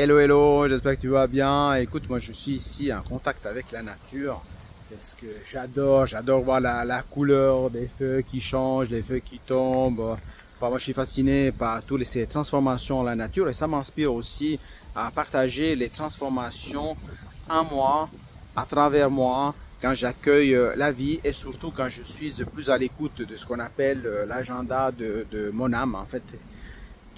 Hello, hello, j'espère que tu vas bien. Écoute, moi je suis ici en contact avec la nature parce que j'adore voir la couleur des feuilles qui changent, des feuilles qui tombent. Moi je suis fasciné par toutes ces transformations dans la nature et ça m'inspire aussi à partager les transformations en moi, à travers moi, quand j'accueille la vie et surtout quand je suis plus à l'écoute de ce qu'on appelle l'agenda de mon âme en fait.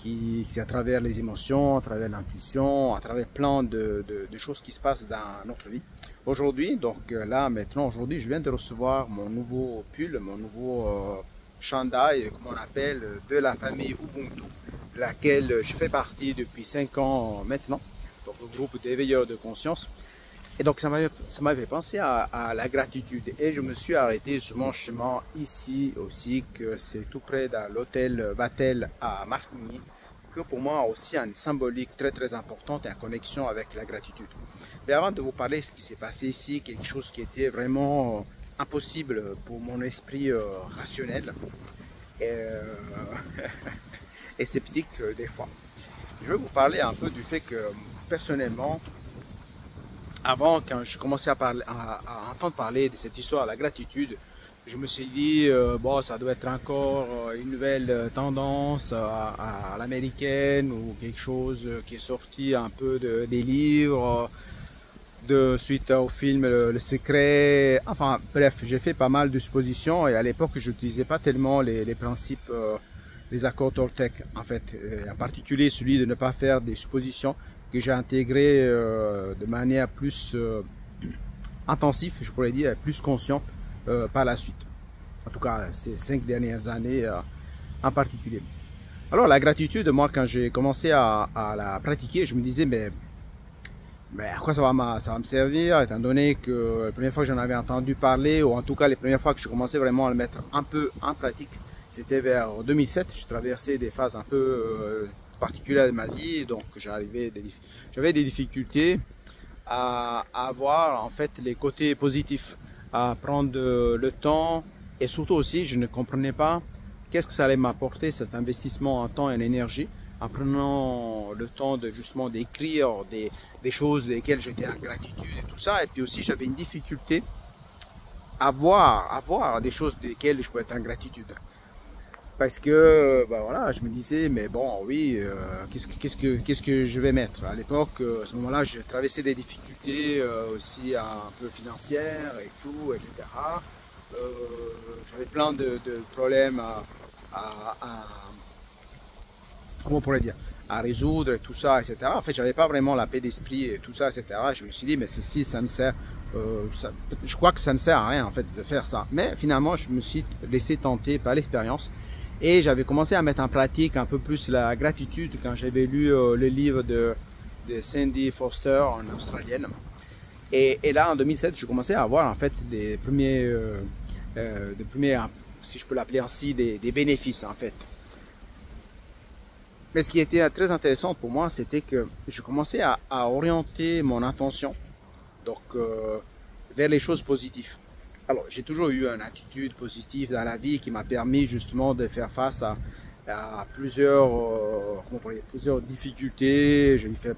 Qui à travers les émotions, à travers l'intuition, à travers plein de choses qui se passent dans notre vie. Aujourd'hui, donc là maintenant, aujourd'hui, je viens de recevoir mon nouveau pull, mon nouveau chandail, comme on appelle, de la famille Ubuntu, de laquelle je fais partie depuis 5 ans maintenant, donc le groupe d'éveilleurs de conscience. Et donc ça m'avait pensé à la gratitude et je me suis arrêté sur mon chemin ici aussi, que c'est tout près de l'hôtel Vatel à Martigny, que pour moi aussi a une symbolique très importante et en connexion avec la gratitude. Mais avant de vous parler de ce qui s'est passé ici, quelque chose qui était vraiment impossible pour mon esprit rationnel et sceptique des fois, je vais vous parler un peu du fait que personnellement, avant, quand je commençais à entendre parler de cette histoire de la gratitude, je me suis dit, bon, ça doit être encore une nouvelle tendance à l'américaine ou quelque chose qui est sorti un peu des livres, suite au film Le Secret. Enfin, bref, j'ai fait pas mal de suppositions et à l'époque, je n'utilisais pas tellement les principes, les accords Toltec, en fait, en particulier celui de ne pas faire des suppositions que j'ai intégré de manière plus intensive, je pourrais dire, plus consciente par la suite. En tout cas, ces 5 dernières années en particulier. Alors la gratitude, moi quand j'ai commencé à la pratiquer, je me disais mais à quoi ça va me servir, étant donné que la première fois que j'en avais entendu parler, ou en tout cas les premières fois que je commençais vraiment à le mettre un peu en pratique, c'était vers 2007, je traversais des phases un peu particulière de ma vie, donc j'avais des difficultés à voir en fait les côtés positifs, à prendre le temps et surtout aussi je ne comprenais pas qu'est-ce que ça allait m'apporter cet investissement en temps et en énergie en prenant le temps de justement d'écrire des choses desquelles j'étais en gratitude et tout ça, et puis aussi j'avais une difficulté à voir des choses desquelles je pouvais être en gratitude. Parce que voilà, je me disais, mais bon, oui, qu'est-ce que je vais mettre? À l'époque, à ce moment-là, je traversais des difficultés aussi un peu financières et tout, etc. J'avais plein de problèmes comment on pourrait dire, à résoudre et tout ça, etc. En fait, j'avais pas vraiment la paix d'esprit et tout ça, etc. Je me suis dit, mais si ça ne sert, je crois que ça ne sert à rien en fait de faire ça. Mais finalement, je me suis laissé tenter par l'expérience. Et j'avais commencé à mettre en pratique un peu plus la gratitude quand j'avais lu le livre de Sandy Foster, en australienne. Et là, en 2007, je commençais à avoir en fait des premiers, si je peux l'appeler ainsi, des bénéfices en fait. Mais ce qui était très intéressant pour moi, c'était que je commençais à orienter mon attention donc, vers les choses positives. Alors, j'ai toujours eu une attitude positive dans la vie qui m'a permis justement de faire face à plusieurs difficultés. J'ai fait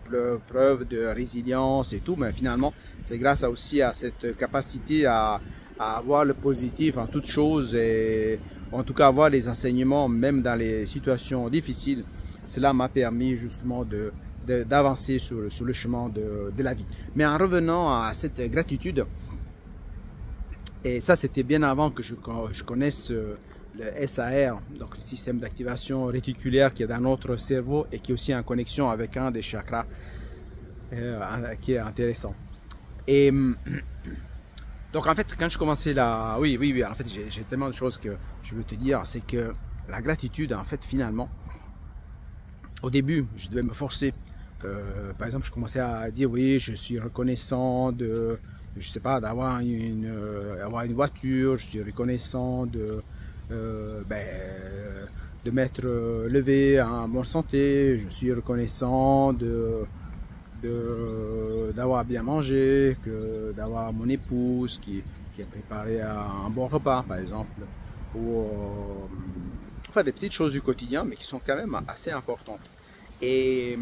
preuve de résilience et tout, mais finalement, c'est grâce aussi à cette capacité à avoir le positif en toutes choses et en tout cas avoir les enseignements même dans les situations difficiles. Cela m'a permis justement d'avancer sur le chemin de la vie. Mais en revenant à cette gratitude, et ça, c'était bien avant que je connaisse le SAR, donc le système d'activation réticulaire qui est dans notre cerveau et qui est aussi en connexion avec un des chakras qui est intéressant. Et donc en fait, quand je commençais là, oui, en fait, j'ai tellement de choses que je veux te dire, c'est que la gratitude, en fait, finalement, au début, je devais me forcer. Par exemple, je commençais à dire oui, je suis reconnaissant je sais pas, d'avoir avoir une voiture, je suis reconnaissant de m'être levé en bonne santé, je suis reconnaissant d'avoir bien mangé, d'avoir mon épouse qui a préparé un bon repas, par exemple, ou enfin des petites choses du quotidien, mais qui sont quand même assez importantes. Et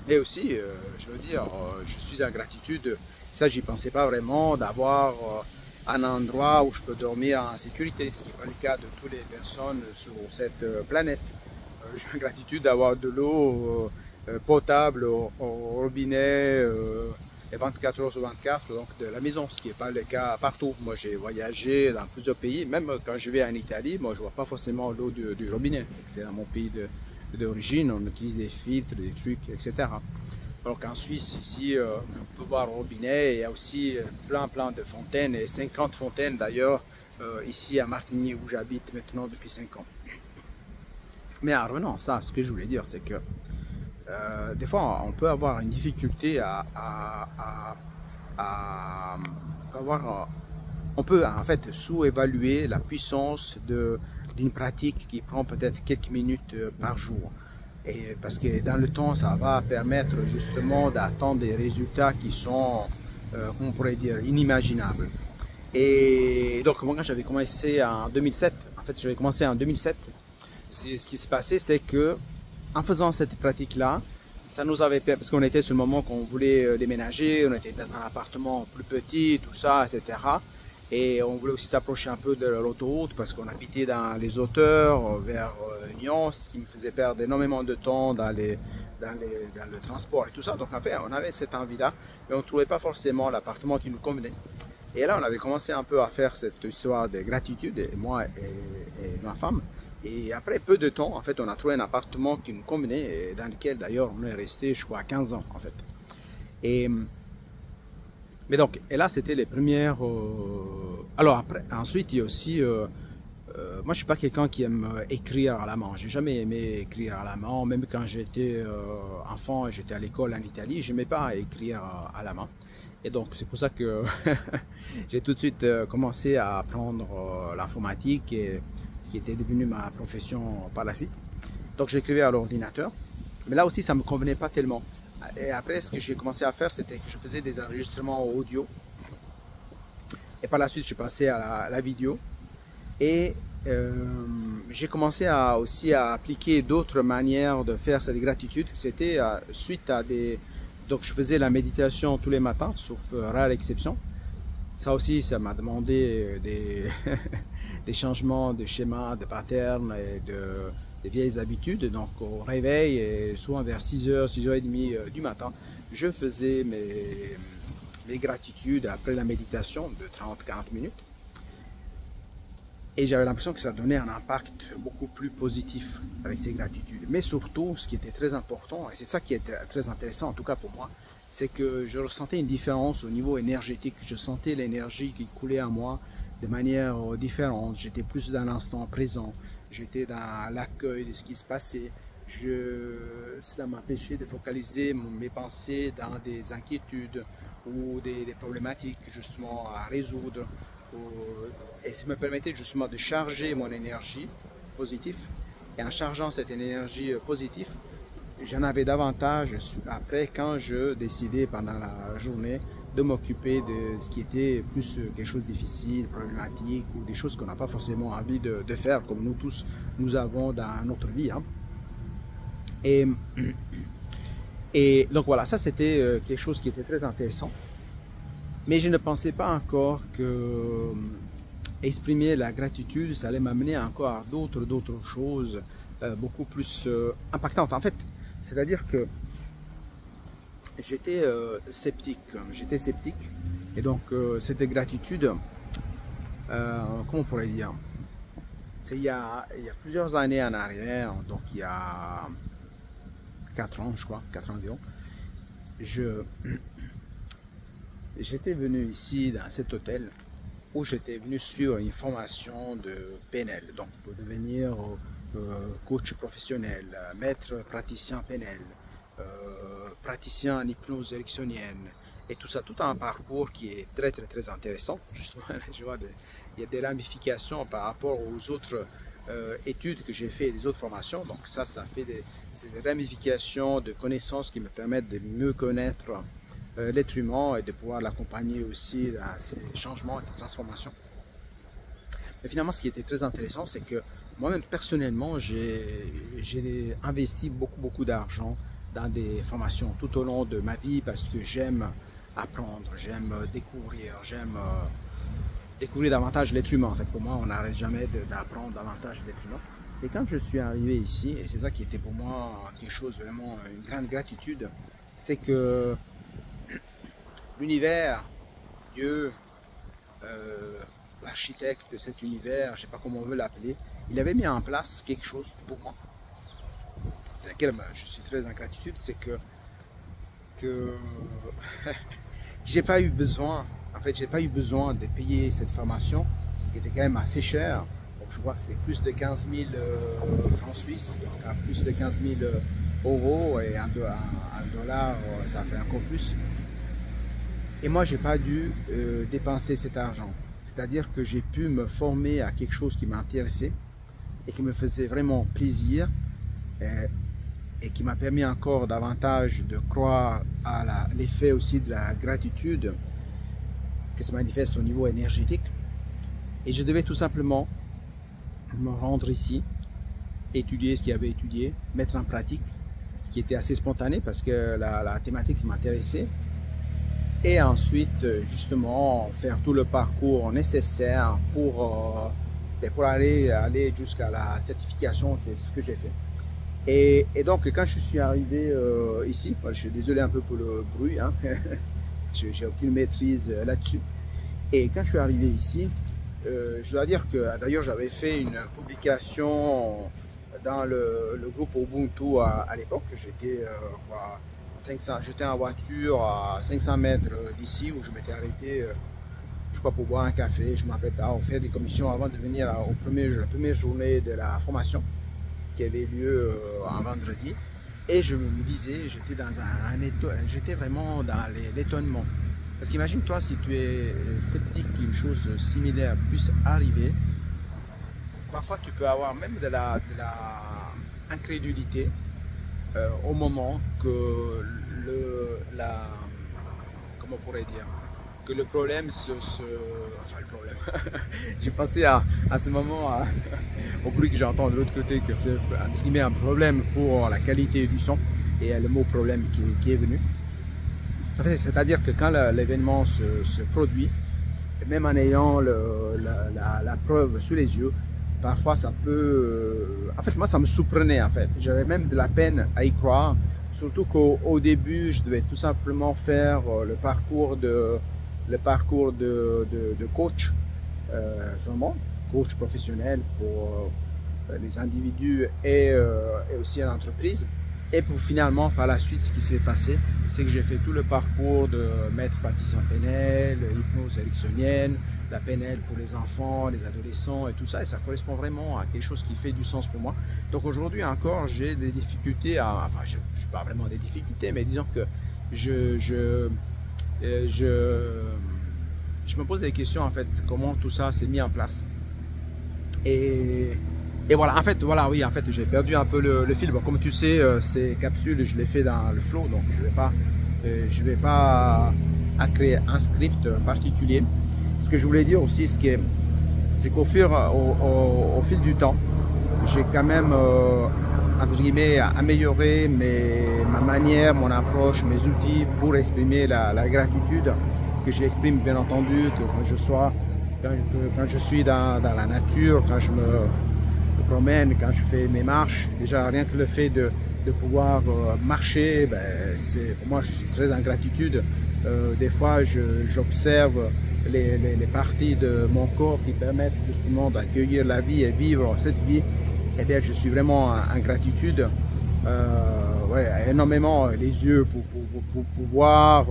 Et aussi, je veux dire, je suis en gratitude, ça j'y pensais pas vraiment, d'avoir un endroit où je peux dormir en sécurité, ce qui n'est pas le cas de toutes les personnes sur cette planète. J'ai la gratitude d'avoir de l'eau potable au robinet et 24 heures sur 24 donc de la maison, ce qui n'est pas le cas partout. Moi j'ai voyagé dans plusieurs pays, même quand je vais en Italie, moi je ne vois pas forcément l'eau du robinet. C'est dans mon pays d'origine, on utilise des filtres, des trucs, etc. Alors qu'en Suisse, ici, on peut boire au robinet, il y a aussi plein de fontaines, et 50 fontaines d'ailleurs, ici à Martigny où j'habite maintenant depuis 5 ans. Mais en revenant à ça, ce que je voulais dire, c'est que des fois, on peut avoir une difficulté on peut en fait sous-évaluer la puissance d'une pratique qui prend peut-être quelques minutes par jour. Et parce que dans le temps, ça va permettre justement d'atteindre des résultats qui sont, on pourrait dire, inimaginables. Et donc, moi, quand j'avais commencé en 2007, ce qui s'est passé, c'est que en faisant cette pratique-là, ça nous avait permis, parce qu'on était sur le moment qu'on voulait déménager, on était dans un appartement plus petit, tout ça, etc. Et on voulait aussi s'approcher un peu de l'autoroute parce qu'on habitait dans les hauteurs vers Nyon, ce qui me faisait perdre énormément de temps dans le transport et tout ça. Donc en fait, on avait cette envie-là, mais on ne trouvait pas forcément l'appartement qui nous convenait. Et là, on avait commencé un peu à faire cette histoire de gratitude, moi et ma femme. Et après peu de temps, en fait, on a trouvé un appartement qui nous convenait, et dans lequel d'ailleurs on est resté, je crois, 15 ans en fait. Mais donc, et là, c'était les premières. Alors après, ensuite, il y a aussi. Moi, je suis pas quelqu'un qui aime écrire à la main. J'ai jamais aimé écrire à la main. Même quand j'étais enfant et j'étais à l'école en Italie, je n'aimais pas écrire à la main. Et donc, c'est pour ça que j'ai tout de suite commencé à apprendre l'informatique, et ce qui était devenu ma profession par la suite. Donc, j'écrivais à l'ordinateur. Mais là aussi, ça ne me convenait pas tellement. Et après, ce que j'ai commencé à faire, c'était que je faisais des enregistrements audio. Et par la suite, je suis passé à la vidéo. Et j'ai commencé aussi à appliquer d'autres manières de faire cette gratitude. C'était suite à des... Donc, je faisais la méditation tous les matins, sauf rare exception. Ça aussi, ça m'a demandé des changements de schéma, de pattern et des vieilles habitudes. Donc au réveil, et souvent vers 6h, 6h30 du matin, je faisais mes gratitudes après la méditation de 30-40 minutes. Et j'avais l'impression que ça donnait un impact beaucoup plus positif avec ces gratitudes. Mais surtout, ce qui était très important, et c'est ça qui était très intéressant en tout cas pour moi, c'est que je ressentais une différence au niveau énergétique. Je sentais l'énergie qui coulait à moi de manière différente. J'étais plus dans l'instant présent. J'étais dans l'accueil de ce qui se passait. Cela m'empêchait de focaliser mes pensées dans des inquiétudes ou des problématiques justement à résoudre. Et ça me permettait justement de charger mon énergie positive. Et en chargeant cette énergie positive, j'en avais davantage après quand je décidais pendant la journée de m'occuper de ce qui était plus quelque chose de difficile, problématique ou des choses qu'on n'a pas forcément envie de faire comme nous tous nous avons dans notre vie. Hein. Et donc voilà, ça c'était quelque chose qui était très intéressant. Mais je ne pensais pas encore que exprimer la gratitude, ça allait m'amener encore à d'autres choses beaucoup plus impactantes. En fait, c'est-à-dire que j'étais sceptique, et donc cette gratitude, comment on pourrait dire, c'est il y a plusieurs années en arrière, donc il y a 4 ans, je crois, 4 ans environ, j'étais venu ici dans cet hôtel où j'étais venu suivre une formation de PNL, donc pour devenir coach professionnel, maître praticien PNL, praticien en hypnose ericksonienne, et tout ça, tout un parcours qui est très intéressant. Justement, je vois il y a des ramifications par rapport aux autres études que j'ai fait, des autres formations. Donc ça fait des ramifications de connaissances qui me permettent de mieux connaître l'être humain et de pouvoir l'accompagner aussi dans ces changements et ces transformations. Mais finalement, ce qui était très intéressant, c'est que moi-même personnellement, j'ai investi beaucoup d'argent dans des formations tout au long de ma vie parce que j'aime apprendre, j'aime découvrir, j'aime découvrir davantage l'être humain. En fait, pour moi, on n'arrête jamais d'apprendre davantage l'être humain. Et quand je suis arrivé ici, et c'est ça qui était pour moi quelque chose vraiment, une grande gratitude, c'est que l'univers, Dieu, l'architecte de cet univers, je ne sais pas comment on veut l'appeler, il avait mis en place quelque chose pour moi, de laquelle je suis très en gratitude, c'est que j'ai pas eu besoin, en fait, j'ai pas eu besoin de payer cette formation qui était quand même assez chère. Donc, je crois que c'était plus de 15 000 francs suisses, donc à plus de 15 000 euros et un dollar, ça fait encore plus. Et moi, j'ai pas dû dépenser cet argent. C'est-à-dire que j'ai pu me former à quelque chose qui m'intéressait et qui me faisait vraiment plaisir et qui m'a permis encore davantage de croire à l'effet aussi de la gratitude que se manifeste au niveau énergétique. Et je devais tout simplement me rendre ici, étudier ce qu'il y avait étudié, mettre en pratique ce qui était assez spontané parce que la thématique m'intéressait. Et ensuite, justement, faire tout le parcours nécessaire pour aller jusqu'à la certification, c'est ce que j'ai fait. Et donc, quand je suis arrivé ici, je suis désolé un peu pour le bruit, hein, j'ai aucune maîtrise là-dessus. Et quand je suis arrivé ici, je dois dire que d'ailleurs j'avais fait une publication dans le groupe Ubuntu à l'époque. J'étais en voiture à 500 mètres d'ici où je m'étais arrêté, je crois, pour boire un café. Je m'appelle à faire des commissions avant de venir la première journée de la formation qui avait lieu un vendredi. Et je me disais, j'étais vraiment dans l'étonnement. Parce qu'imagine-toi si tu es sceptique qu'une chose similaire puisse arriver. Parfois tu peux avoir même de la incrédulité au moment que comment on pourrait dire, que le problème enfin le problème, j'ai pensé à ce moment au bruit que j'entends de l'autre côté, que c'est entre guillemets un problème pour la qualité du son, et le mot problème qui est venu. En fait, c'est-à-dire que quand l'événement se produit, même en ayant la preuve sous les yeux, parfois ça peut... en fait, moi ça me surprenait en fait. J'avais même de la peine à y croire. Surtout qu'au début, je devais tout simplement faire le parcours de coach, vraiment, coach professionnel pour les individus et aussi l'entreprise. Et pour finalement, par la suite, ce qui s'est passé, c'est que j'ai fait tout le parcours de maître pâtisseur PNL, hypnose ericksonienne, la PNL pour les enfants, les adolescents et tout ça. Et ça correspond vraiment à quelque chose qui fait du sens pour moi. Donc aujourd'hui encore, j'ai des difficultés enfin, je n'ai pas vraiment des difficultés, mais disons que je me pose des questions en fait, comment tout ça s'est mis en place. Et voilà, en fait, oui, en fait, j'ai perdu un peu le fil. Bon, comme tu sais, ces capsules, je les fais dans le flow, donc je vais pas créer un script particulier. Ce que je voulais dire aussi, c'est qu'au fil du temps, j'ai quand même, entre guillemets, amélioré ma manière, mon approche, mes outils pour exprimer la gratitude que j'exprime, bien entendu, que quand je suis dans la nature, quand je me promène, quand je fais mes marches. Déjà, rien que le fait de pouvoir marcher, pour moi, je suis très en gratitude. Des fois, j'observe les parties de mon corps qui permettent justement d'accueillir la vie et vivre cette vie. Eh bien, je suis vraiment en gratitude. Énormément les yeux pour voir,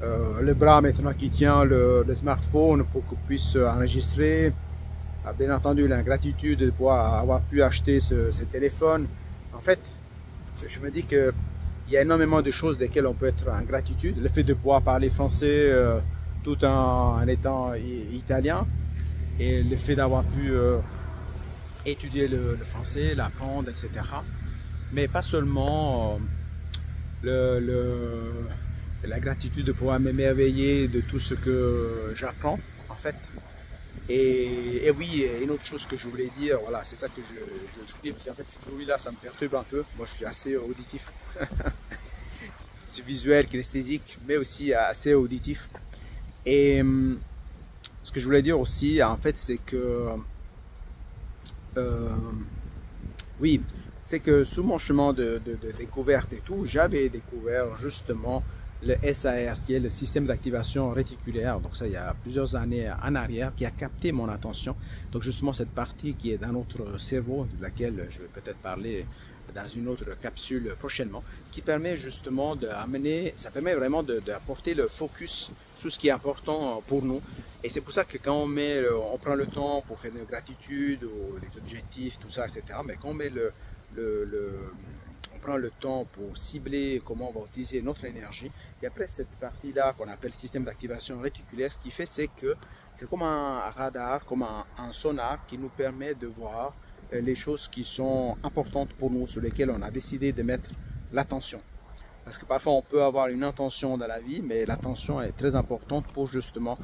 le bras maintenant qui tient le smartphone pour qu'on puisse enregistrer. Bien entendu, l'ingratitude de pouvoir avoir pu acheter ce téléphone. En fait, je me dis qu'il y a énormément de choses desquelles on peut être en gratitude. Le fait de pouvoir parler français tout en étant italien, et le fait d'avoir pu étudier le français, l'apprendre, etc. Mais pas seulement la gratitude de pouvoir m'émerveiller de tout ce que j'apprends, en fait. Et oui, une autre chose que je voulais dire, voilà, c'est ça que je dis, parce qu'en fait, ce bruit-là, ça me perturbe un peu. Moi, je suis assez auditif. visuel, kinesthésique, mais aussi assez auditif. Et ce que je voulais dire aussi, en fait, c'est que oui, c'est que sur mon chemin de découverte et tout, j'avais découvert justement le SAR, ce qui est le système d'activation réticulaire. Donc ça, il y a plusieurs années en arrière, qui a capté mon attention. Donc justement, cette partie qui est dans notre cerveau, de laquelle je vais peut-être parler dans une autre capsule prochainement, qui permet justement d'amener, ça permet vraiment d'apporter le focus sur ce qui est important pour nous. Et c'est pour ça que quand on prend le temps pour faire une gratitude, ou les objectifs, tout ça, etc., mais quand on met on prend le temps pour cibler comment on va utiliser notre énergie. Et après cette partie-là qu'on appelle système d'activation réticulaire, ce qui fait c'est que c'est comme un radar, comme un sonar qui nous permet de voir les choses qui sont importantes pour nous, sur lesquelles on a décidé de mettre l'attention. Parce que parfois on peut avoir une intention dans la vie, mais l'attention est très importante pour justement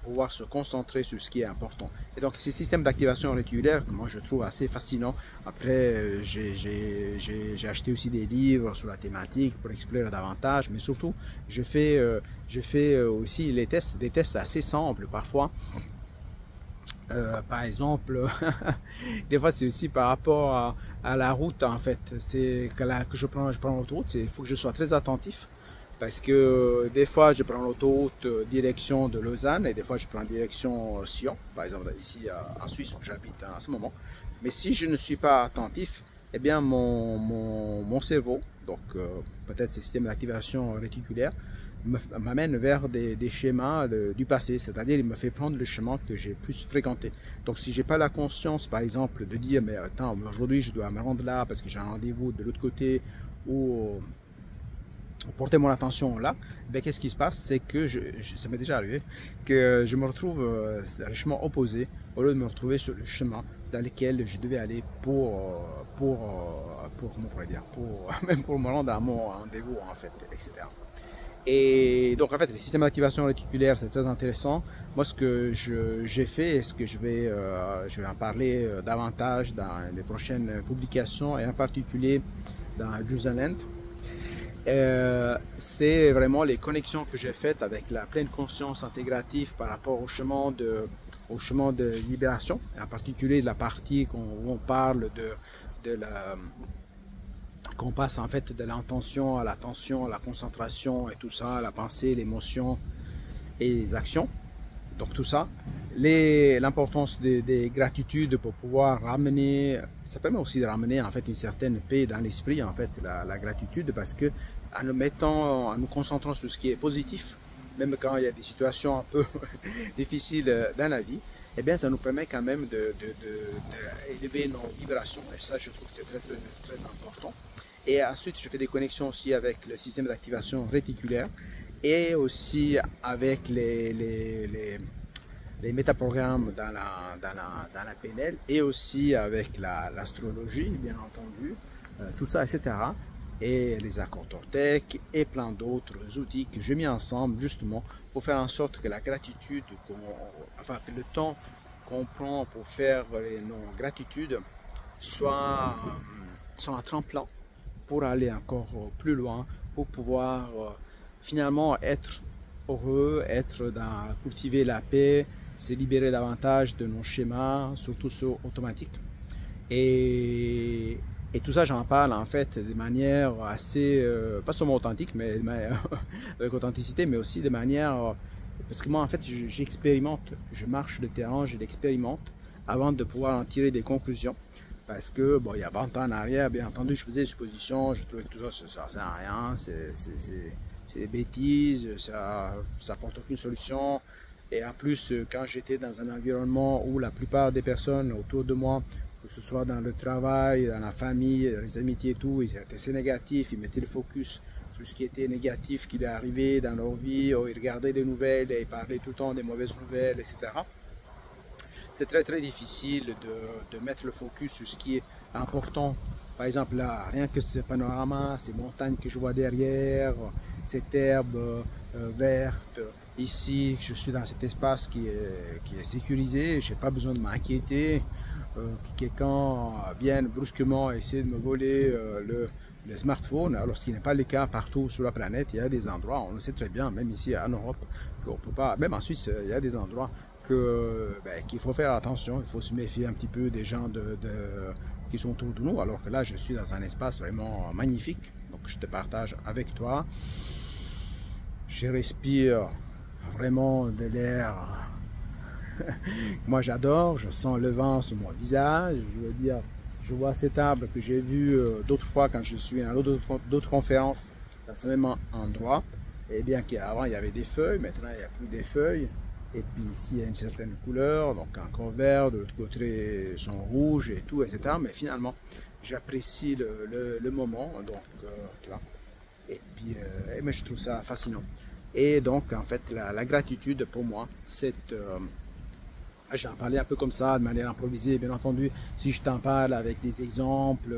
pouvoir se concentrer sur ce qui est important. Et donc ces systèmes d'activation réticulaire, que moi je trouve assez fascinant. Après j'ai acheté aussi des livres sur la thématique pour explorer davantage, mais surtout je fais aussi des tests assez simples parfois. Par exemple, des fois c'est aussi par rapport à la route en fait. C'est que je prends l'autoroute, il faut que je sois très attentif. Parce que des fois, je prends l'autoroute direction de Lausanne et des fois, je prends direction Sion, par exemple ici en Suisse où j'habite en ce moment. Mais si je ne suis pas attentif, eh bien mon cerveau, donc peut-être ce système d'activation réticulaire, m'amène vers des schémas du passé, c'est-à-dire il me fait prendre le chemin que j'ai plus fréquenté. Donc si j'ai pas la conscience, par exemple, de dire mais attends, aujourd'hui je dois me rendre là parce que j'ai un rendez-vous de l'autre côté ou porter mon attention là, ben, qu'est-ce qui se passe? C'est que ça m'est déjà arrivé que je me retrouve à le chemin opposé au lieu de me retrouver sur le chemin dans lequel je devais aller comment on pourrait dire, même pour me rendre à mon rendez-vous en fait, etc. Et donc en fait, le système d'activation réticulaire, c'est très intéressant. Moi, ce que j'ai fait, et ce que je vais en parler davantage dans les prochaines publications, et en particulier dans Juiceland, c'est vraiment les connexions que j'ai faites avec la pleine conscience intégrative par rapport au chemin de libération, en particulier de la partie où on parle qu'on passe en fait de l'intention à l'attention, à la concentration et tout ça, la pensée, l'émotion et les actions. Donc tout ça, l'importance des gratitudes pour pouvoir ramener, ça permet aussi de ramener en fait une certaine paix dans l'esprit en fait, la gratitude, parce que en nous concentrant sur ce qui est positif, même quand il y a des situations un peu difficiles dans la vie, eh bien ça nous permet quand même d'élever nos vibrations, et ça je trouve que c'est très, très, très important. Et ensuite je fais des connexions aussi avec le système d'activation réticulaire et aussi avec les métaprogrammes dans la PNL et aussi avec l'astrologie, bien entendu, tout ça, etc. Et les accords Toltec et plein d'autres outils que j'ai mis ensemble justement pour faire en sorte que la gratitude, que le temps qu'on prend pour faire nos gratitudes soit un tremplin pour aller encore plus loin, pour pouvoir finalement être heureux, cultiver la paix, se libérer davantage de nos schémas, surtout ceux automatiques. Et tout ça, j'en parle en fait de manière assez, pas seulement authentique, mais avec authenticité, mais aussi de manière, parce que moi en fait j'expérimente, je marche le terrain, je l'expérimente avant de pouvoir en tirer des conclusions. Parce que, bon, il y a 20 ans en arrière, bien entendu, je faisais des suppositions, je trouvais que tout ça, ça sert à rien, c'est des bêtises, ça n'apporte aucune solution. Et en plus, quand j'étais dans un environnement où la plupart des personnes autour de moi, que ce soit dans le travail, dans la famille, dans les amitiés et tout, ils étaient assez négatifs, ils mettaient le focus sur ce qui était négatif qui leur arrivait dans leur vie, ou ils regardaient les nouvelles et ils parlaient tout le temps des mauvaises nouvelles, etc. C'est très très difficile de mettre le focus sur ce qui est important. Par exemple là, rien que ce panorama, ces montagnes que je vois derrière, cette herbe verte, ici je suis dans cet espace qui est sécurisé, je n'ai pas besoin de m'inquiéter que quelqu'un vienne brusquement essayer de me voler le smartphone, alors ce qui n'est pas le cas partout sur la planète. Il y a des endroits, on le sait très bien, même ici en Europe, qu'on peut pas, même en Suisse, il y a des endroits qu'il faut faire attention, il faut se méfier un petit peu des gens qui sont autour de nous, alors que là je suis dans un espace vraiment magnifique, donc je te partage avec toi. Je respire vraiment de l'air. Moi j'adore, je sens le vent sur mon visage, je veux dire, je vois cet arbre que j'ai vu d'autres fois quand je suis à d'autres conférences dans ce même endroit, et bien qu'avant il y avait des feuilles, maintenant il n'y a plus des feuilles, et puis ici il y a une certaine couleur, donc encore vert, de l'autre côté sont rouges et tout, etc. Mais finalement j'apprécie le moment, donc tu vois, et puis mais je trouve ça fascinant. Et donc en fait la gratitude pour moi, c'est j'ai en parlé un peu comme ça, de manière improvisée, bien entendu. Si je t'en parle avec des exemples,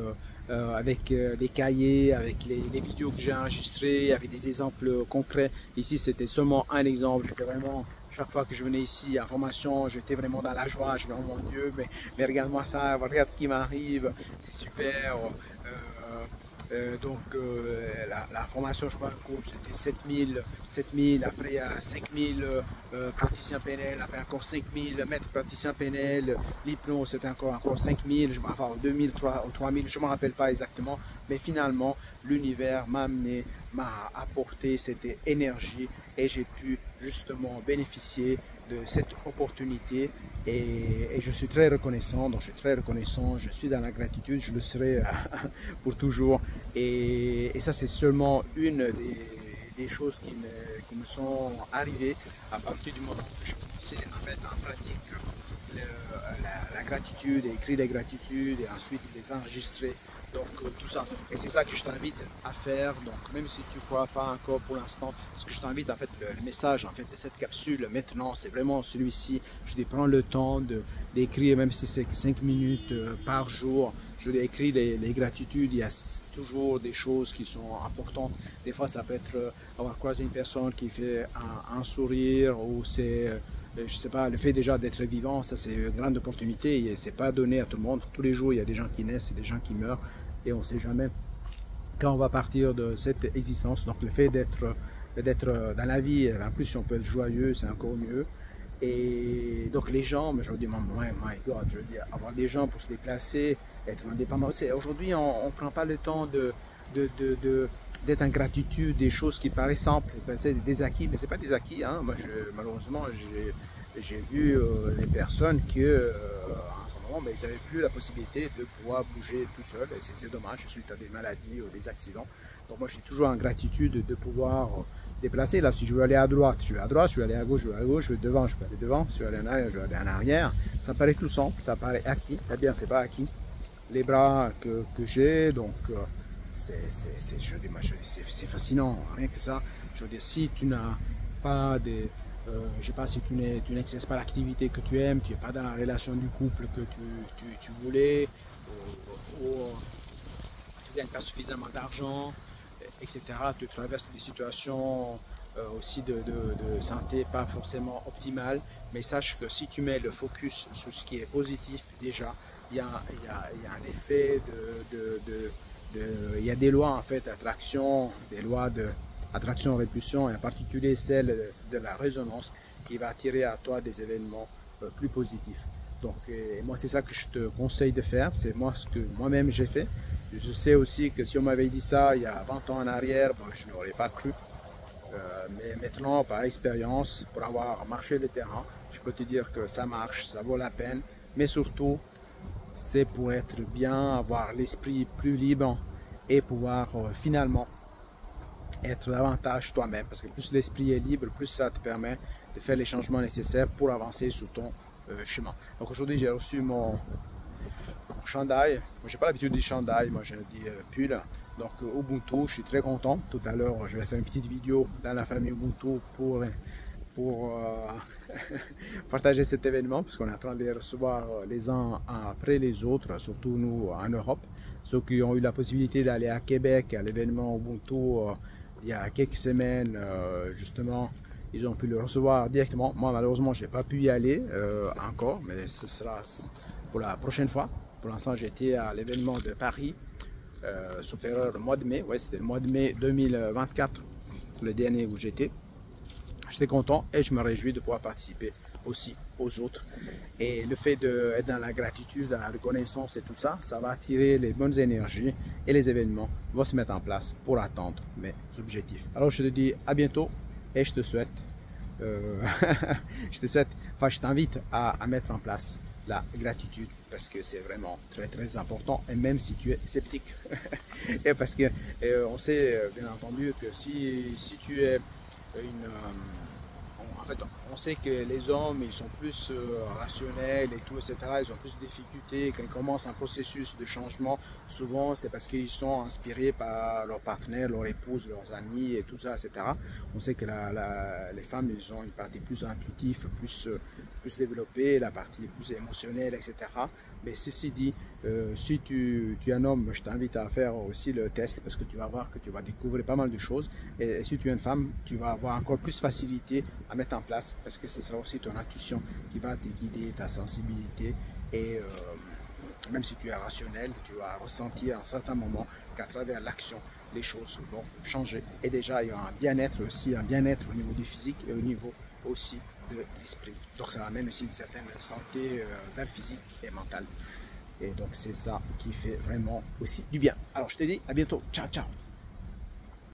avec les cahiers, avec les vidéos que j'ai enregistrées, avec des exemples concrets. Ici, c'était seulement un exemple. J'étais vraiment, chaque fois que je venais ici en formation, j'étais vraiment dans la joie. Je me disais, oh mon Dieu, mais regarde-moi ça, regarde ce qui m'arrive, c'est super. Donc la formation, je crois, le cours c'était 7000, après il y a 5000 praticiens PNL, après encore 5000 maîtres praticiens PNL, l'hypnose c'était encore 5000, enfin 2000, 3000, je ne me rappelle pas exactement, mais finalement l'univers m'a amené, m'a apporté cette énergie et j'ai pu justement bénéficier de cette opportunité et je suis très reconnaissant, donc je suis très reconnaissant, je suis dans la gratitude, je le serai pour toujours et ça c'est seulement une des choses qui me sont arrivées à partir du moment où je commençais à mettre en pratique la gratitude, écrire les gratitudes et ensuite les enregistrer, donc tout ça, et c'est ça que je t'invite à faire. Donc même si tu ne crois pas encore pour l'instant, ce que je t'invite en fait, le message en fait de cette capsule maintenant, c'est vraiment celui-ci. Je vais prendre le temps d'écrire, même si c'est 5 minutes par jour. Je vais écrire les gratitudes. Il y a toujours des choses qui sont importantes. Des fois ça peut être avoir croisé une personne qui fait un sourire, ou c'est je sais pas, le fait déjà d'être vivant, ça c'est une grande opportunité et c'est pas donné à tout le monde. Tous les jours il y a des gens qui naissent et des gens qui meurent et on ne sait jamais quand on va partir de cette existence. Donc le fait d'être dans la vie, en plus si on peut être joyeux, c'est encore mieux. Et donc les gens, mais je dis, my God, je veux dire, avoir des gens pour se déplacer, être indépendant. Aujourd'hui on ne prend pas le temps d'être en gratitude des choses qui paraissent simples, des acquis, mais ce n'est pas des acquis. Hein. Moi, malheureusement, j'ai vu des personnes qui, en ce moment, ils n'avaient plus la possibilité de pouvoir bouger tout seul. Et c'est dommage, suite à des maladies ou des accidents. Donc moi, je suis toujours en gratitude de pouvoir déplacer. Là, si je veux aller à droite, je vais à droite, si je veux aller à gauche, je vais à gauche, je vais devant, je peux aller devant, si je veux aller en arrière, je vais aller en arrière. Ça paraît tout simple, ça paraît acquis. Eh bien, c'est pas acquis. Les bras que j'ai, donc... c'est fascinant, rien que ça. Je veux dire, si tu n'as pas des, je sais pas, si tu n'exerces pas l'activité que tu aimes, tu n'es pas dans la relation du couple que tu voulais, ou tu ne gagnes pas suffisamment d'argent, etc. Tu traverses des situations aussi de santé pas forcément optimales, mais sache que si tu mets le focus sur ce qui est positif, déjà, il y a un effet il y a des lois en fait d'attraction, des lois d'attraction-répulsion, et en particulier celle de la résonance qui va attirer à toi des événements plus positifs. Donc moi c'est ça que je te conseille de faire, c'est moi ce que moi-même j'ai fait. Je sais aussi que si on m'avait dit ça il y a 20 ans en arrière, je n'aurais pas cru. Mais maintenant par expérience, pour avoir marché le terrain, je peux te dire que ça marche, ça vaut la peine, mais surtout c'est pour être bien, avoir l'esprit plus libre et pouvoir finalement être davantage toi-même. Parce que plus l'esprit est libre, plus ça te permet de faire les changements nécessaires pour avancer sur ton chemin. Donc aujourd'hui, j'ai reçu mon chandail. Moi, j'ai pas l'habitude du chandail, moi je dis pull. Donc Ubuntu, je suis très content. Tout à l'heure, je vais faire une petite vidéo dans la famille Ubuntu pour partager cet événement, parce qu'on est en train de les recevoir les uns après les autres, surtout nous en Europe. Ceux qui ont eu la possibilité d'aller à Québec à l'événement Ubuntu il y a quelques semaines, justement, ils ont pu le recevoir directement. Moi malheureusement je n'ai pas pu y aller encore, mais ce sera pour la prochaine fois. Pour l'instant j'étais à l'événement de Paris sauf erreur, le mois de mai. Ouais, c'était le mois de mai 2024, le dernier où j'étais. J'étais content et je me réjouis de pouvoir participer aussi aux autres. Et le fait d'être dans la gratitude, dans la reconnaissance et tout ça, ça va attirer les bonnes énergies et les événements vont se mettre en place pour atteindre mes objectifs. Alors je te dis à bientôt et je te souhaite, je t'invite à mettre en place la gratitude parce que c'est vraiment très très important et même si tu es sceptique et parce que on sait bien entendu que si tu es en fait, on sait que les hommes, ils sont plus rationnels et tout, etc. Ils ont plus de difficultés. Quand ils commencent un processus de changement, souvent, c'est parce qu'ils sont inspirés par leur partenaire, leur épouse, leurs amis et tout ça, etc. On sait que les femmes, ils ont une partie plus intuitive, plus développée, la partie plus émotionnelle, etc. Mais ceci dit, si tu es un homme, je t'invite à faire aussi le test parce que tu vas voir que tu vas découvrir pas mal de choses. Et si tu es une femme, tu vas avoir encore plus facilité à mettre en place parce que ce sera aussi ton intuition qui va te guider, ta sensibilité. Et même si tu es rationnel, tu vas ressentir à un certain moment qu'à travers l'action, les choses vont changer. Et déjà, il y aura un bien-être aussi, un bien-être au niveau du physique et au niveau aussi de l'esprit. Donc ça amène aussi une certaine santé dans le physique et mental. Et donc c'est ça qui fait vraiment aussi du bien. Alors je te dis à bientôt. Ciao, ciao.